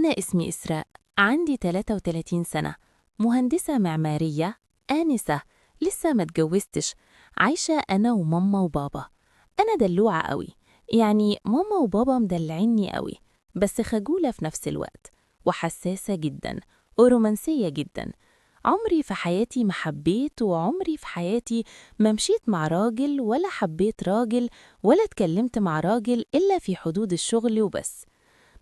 أنا اسمي إسراء، عندي 33 سنة، مهندسة معمارية، آنسة، لسه ما اتجوزتش، عايشة أنا وماما وبابا. أنا دلوعة قوي، يعني ماما وبابا مدلعيني قوي، بس خجولة في نفس الوقت، وحساسة جدا، ورومانسية جدا. عمري في حياتي ما حبيت، وعمري في حياتي ما مشيت مع راجل ولا حبيت راجل ولا اتكلمت مع راجل إلا في حدود الشغل وبس.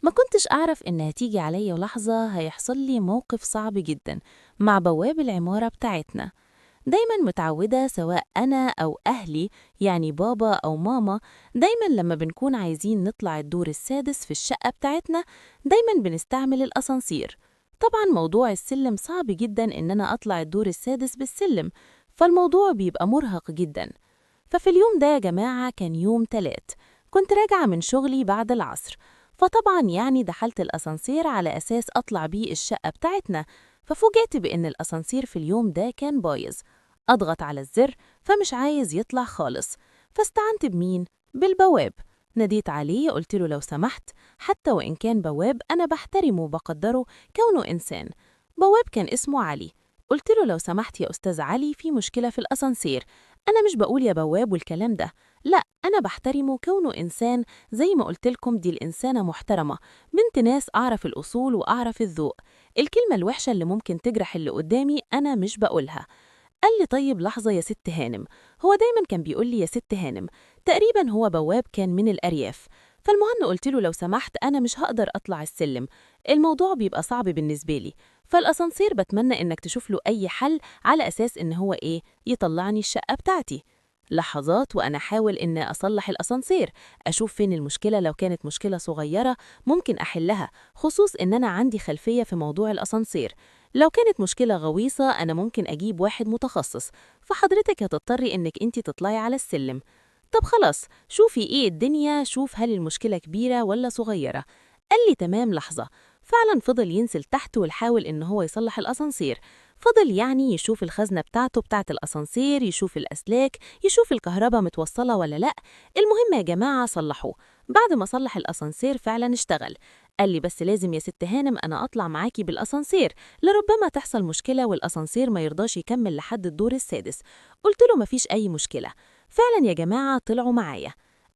ما كنتش أعرف إن هتيجي عليا لحظة هيحصل لي موقف صعب جدا مع بواب العمارة بتاعتنا. دايما متعودة سواء أنا أو أهلي، يعني بابا أو ماما، دايما لما بنكون عايزين نطلع الدور السادس في الشقة بتاعتنا دايما بنستعمل الأسانسير. طبعا موضوع السلم صعب جدا إن أنا أطلع الدور السادس بالسلم، فالموضوع بيبقى مرهق جدا. ففي اليوم ده يا جماعة كان يوم تلات، كنت راجعة من شغلي بعد العصر، فطبعا يعني دخلت الأسانسير على أساس أطلع بيه الشقة بتاعتنا. ففوجئت بإن الأسانسير في اليوم ده كان بايظ، أضغط على الزر فمش عايز يطلع خالص. فاستعنت بمين؟ بالبواب. ناديت عليه قلت له لو سمحت، حتى وإن كان بواب أنا بحترمه وبقدره كونه إنسان. بواب كان اسمه علي. قلت له لو سمحت يا أستاذ علي، في مشكلة في الأسانسير. أنا مش بقول يا بواب والكلام ده، لا، أنا بحترمه كونه إنسان. زي ما قلت لكم دي الإنسانة محترمة، بنت ناس، أعرف الأصول وأعرف الذوق. الكلمة الوحشة اللي ممكن تجرح اللي قدامي أنا مش بقولها. قال لي طيب لحظة يا ست هانم. هو دايما كان بيقول لي يا ست هانم، تقريبا هو بواب كان من الأرياف. فالمهم قلت له لو سمحت أنا مش هقدر أطلع السلم، الموضوع بيبقى صعب بالنسبة لي، فالأسانسير بتمنى إنك تشوف له أي حل على أساس إن هو إيه يطلعني الشقة بتاعتي. لحظات وأنا أحاول إن أصلح الأسانسير، أشوف فين المشكلة، لو كانت مشكلة صغيرة ممكن أحلها، خصوص إن أنا عندي خلفية في موضوع الأسانسير. لو كانت مشكلة غويصة أنا ممكن أجيب واحد متخصص، فحضرتك هتضطري إنك أنت تطلعي على السلم. طب خلاص، شوفي إيه الدنيا، شوف هل المشكلة كبيرة ولا صغيرة. قال لي تمام لحظة. فعلا فضل ينزل تحت ويحاول إن هو يصلح الأسانسير، فضل يعني يشوف الخزنة بتاعته بتاعة الأسانسير، يشوف الأسلاك، يشوف الكهرباء متوصلة ولا لأ. المهم يا جماعة صلحوه. بعد ما صلح الأسانسير فعلا اشتغل. قال لي بس لازم يا ست هانم أنا أطلع معاكي بالأسانسير، لربما تحصل مشكلة والأسانسير ما يرضاش يكمل لحد الدور السادس. قلت له مفيش أي مشكلة. فعلا يا جماعة طلعوا معايا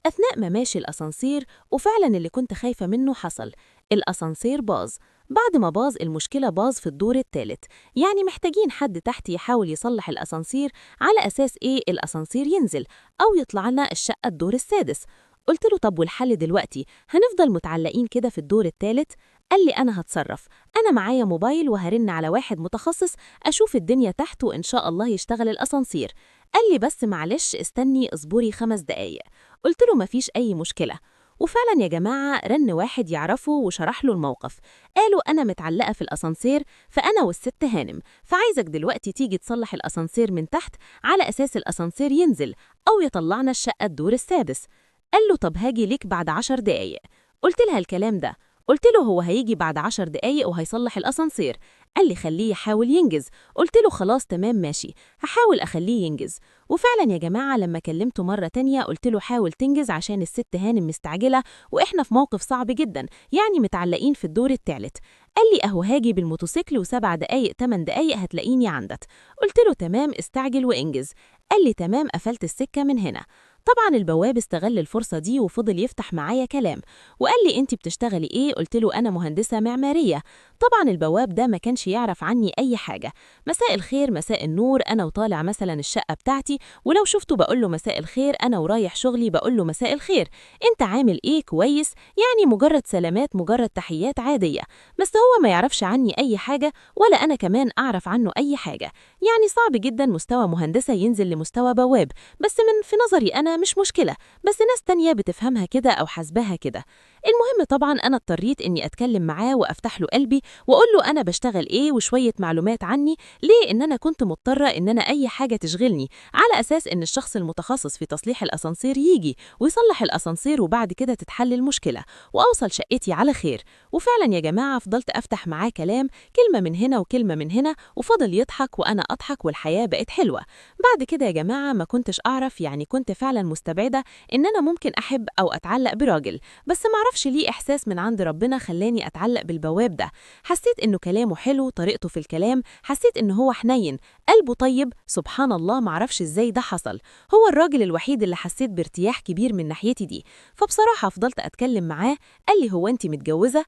أثناء ما ماشي الأسانسير، وفعلا اللي كنت خايفة منه حصل. الأسانسير باظ. بعد ما باظ المشكلة باظ في الدور الثالث، يعني محتاجين حد تحت يحاول يصلح الأسانسير على أساس إيه الأسانسير ينزل أو يطلع لنا الشقة الدور السادس. قلت له طب والحل دلوقتي؟ هنفضل متعلقين كده في الدور الثالث؟ قال لي أنا هتصرف، أنا معايا موبايل وهرن على واحد متخصص أشوف الدنيا تحت وإن شاء الله يشتغل الأسانسير. قال لي بس معلش استني اصبري 5 دقايق. قلت له مفيش أي مشكلة. وفعلا يا جماعة رن واحد يعرفه وشرح له الموقف. قالوا أنا متعلقة في الأسانسير، فأنا والست هانم، فعايزك دلوقتي تيجي تصلح الأسانسير من تحت على أساس الأسانسير ينزل أو يطلعنا الشقة الدور السادس. قال له طب هاجي ليك بعد 10 دقايق. قلت لها الكلام ده، قلت له هو هيجي بعد 10 دقايق وهيصلح الأسانسير. قال لي خليه يحاول ينجز. قلت له خلاص تمام ماشي، هحاول أخليه ينجز. وفعلا يا جماعة لما كلمته مرة تانية قلت له حاول تنجز عشان الست هانم مستعجلة وإحنا في موقف صعب جدا، يعني متعلقين في الدور الثالث. قال لي أهو هاجي بالموتوسيكل و7 دقايق 8 دقايق هتلاقيني عندك. قلت له تمام استعجل وانجز. قال لي تمام قفلت السكة من هنا. طبعا البواب استغل الفرصة دي وفضل يفتح معايا كلام، وقال لي انتي بتشتغلي ايه؟ قلت له انا مهندسة معمارية. طبعا البواب ده ما كانش يعرف عني اي حاجة. مساء الخير مساء النور، انا وطالع مثلا الشقة بتاعتي، ولو شفته بقول له مساء الخير، انا ورايح شغلي بقول له مساء الخير، انت عامل ايه؟ كويس، يعني مجرد سلامات، مجرد تحيات عادية. بس هو ما يعرفش عني اي حاجة ولا انا كمان اعرف عنه اي حاجة. يعني صعب جدا مستوى مهندسة ينزل لمستوى بواب، بس من في نظري انا مش مشكلة، بس ناس تانية بتفهمها كده او حاسباها كده. المهم طبعا انا اضطريت اني اتكلم معاه وافتح له قلبي واقول له انا بشتغل ايه وشوية معلومات عني، ليه ان انا كنت مضطرة ان انا اي حاجة تشغلني على اساس ان الشخص المتخصص في تصليح الاسانسير يجي ويصلح الاسانسير وبعد كده تتحل المشكلة واوصل شقتي على خير. وفعلا يا جماعة فضلت افتح معاه كلام، كلمة من هنا وكلمة من هنا، وفضل يضحك وانا اضحك والحياة بقت حلوة. بعد كده يا جماعة ما كنتش اعرف، يعني كنت فعلا مستبعدة ان انا ممكن احب او اتعلق براجل، بس ما معرفش ليه إحساس من عند ربنا خلاني أتعلق بالبواب ده. حسيت إنه كلامه حلو، طريقته في الكلام، حسيت إنه هو حنين، قلبه طيب. سبحان الله، معرفش إزاي ده حصل. هو الراجل الوحيد اللي حسيت بارتياح كبير من ناحيتي دي. فبصراحة فضلت أتكلم معاه. قال لي: هو أنت متجوزة؟